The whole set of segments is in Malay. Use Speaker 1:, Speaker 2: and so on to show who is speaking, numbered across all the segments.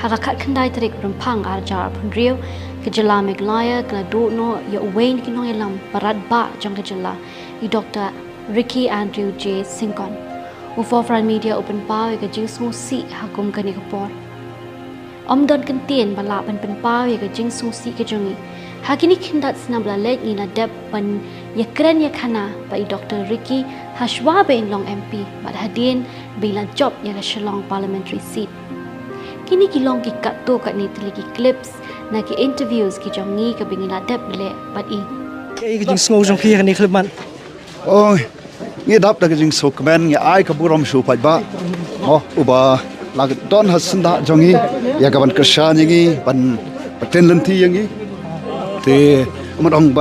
Speaker 1: hakakat kendai terik rempang arjar pun riu kejala meglaya kena do no ya uwain kinong elam barat ba jang kejala I Dr. Ricky Andrew J. Sinkon. Ufofran media open pau ya jing sung si hakum kani kapor. Om don kentien bala ban pau ya jing sung si kejongi. Hakini kindat snabla let ni na dep ban ya keren ya kana ba I Dr. Ricky hashwa ben long MP bad hadin bilan job ya Shillong parliamentary seat. Kini kilong ki kat tu kat ni teliki clips na ki interviews ki jongi ka bingila dep bele bad I.
Speaker 2: Cái jing sung jong khi ni clip man.
Speaker 3: Oh, nghe đáp được cái jing sung men nghe ai cái buram shu phải ba. Uba lag don hasan da jongi ya ka ban kersa ni ban paten lenti yang ni. Te umang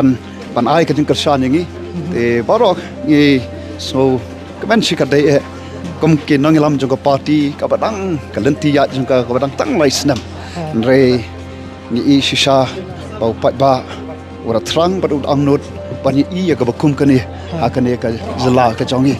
Speaker 3: ban ai cái jing kersa ni te barok ni so kemen sikat dai mungkin nang lam juga parti ka badang ka lenti ya juga ka badang tang lai snam re ni shisha bau pat ba ora trang ba ud angnut pani I ya ka bakum kani akane ka zala ka jongi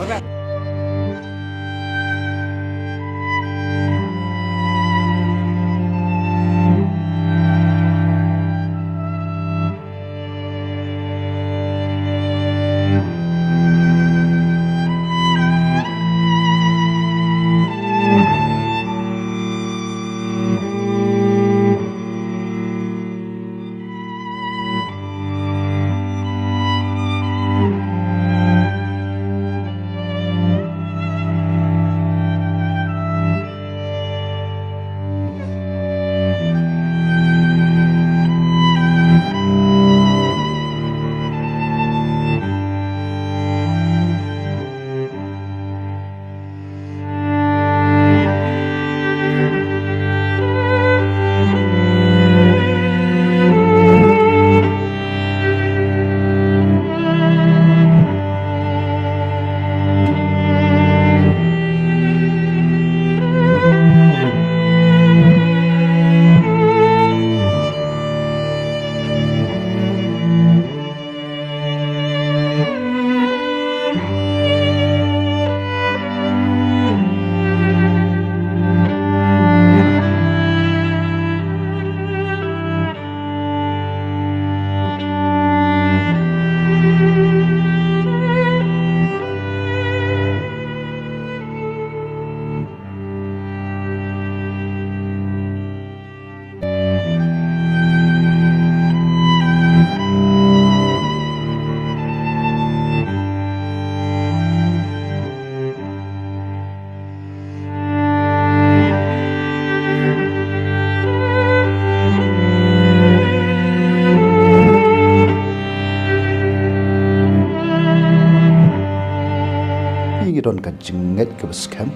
Speaker 3: don ka jinget ka scam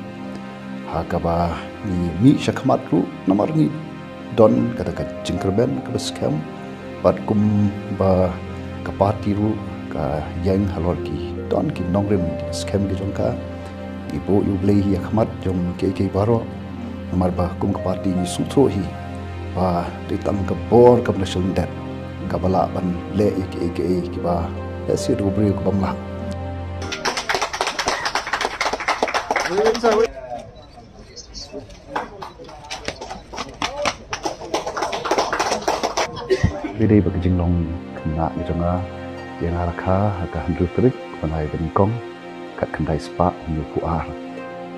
Speaker 3: ha ka ba ni mi shakmat ru namar ni don ka ka jingkerben ka scam bat kum ba ka party ru ka yang halor ki don ki nongrem scam ki jong ka ibo yu blei hi khmat jong ke baro namar ba kum ka party ni sutro hi ba ti tam ka bor ka national debt ka bala ban le ke ki ba esi ru bri ko bamla Bidi bagi jinglong kena ni jonga yang araka ka handru trik panai bengkong kat kendai spa ni puar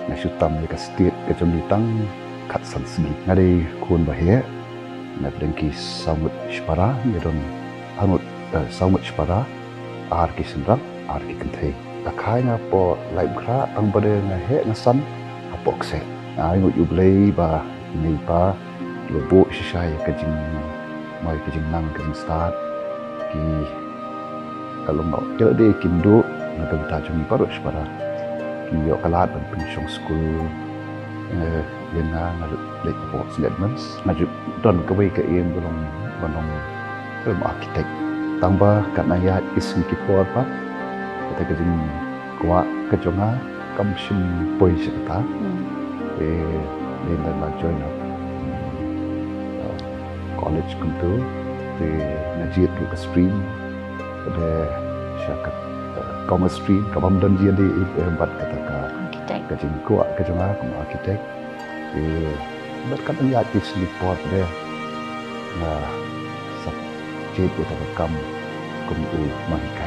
Speaker 3: na syutam ni ka state ka jom ditang kat sansgi ngade kun bahye na dengki samut spara ni don hanut samut spara ar ki sendrak ar ki kenthei takai na po lai kra ang bade na he na san apok se ai ngut yu blei ba ni pa lo bo shai ka jing mai ka jing nang ka start ki kalong no kira de kindo na dang ta jung pa ro spara ki yo kalat ban pension school yen na le po statements na ju don ka wei ka iem bolong banong architect tangba ka na ya isim ki por pa kita kejing kuat kejonga kamsim poi serta di dalam join college kuntu di najir tu ke stream ada syakat commerce stream kabam dan dia di empat kata ka kejing kuat kejonga kuma architect di berkat niat di selipot deh na sab jid kita rekam kum u mahikai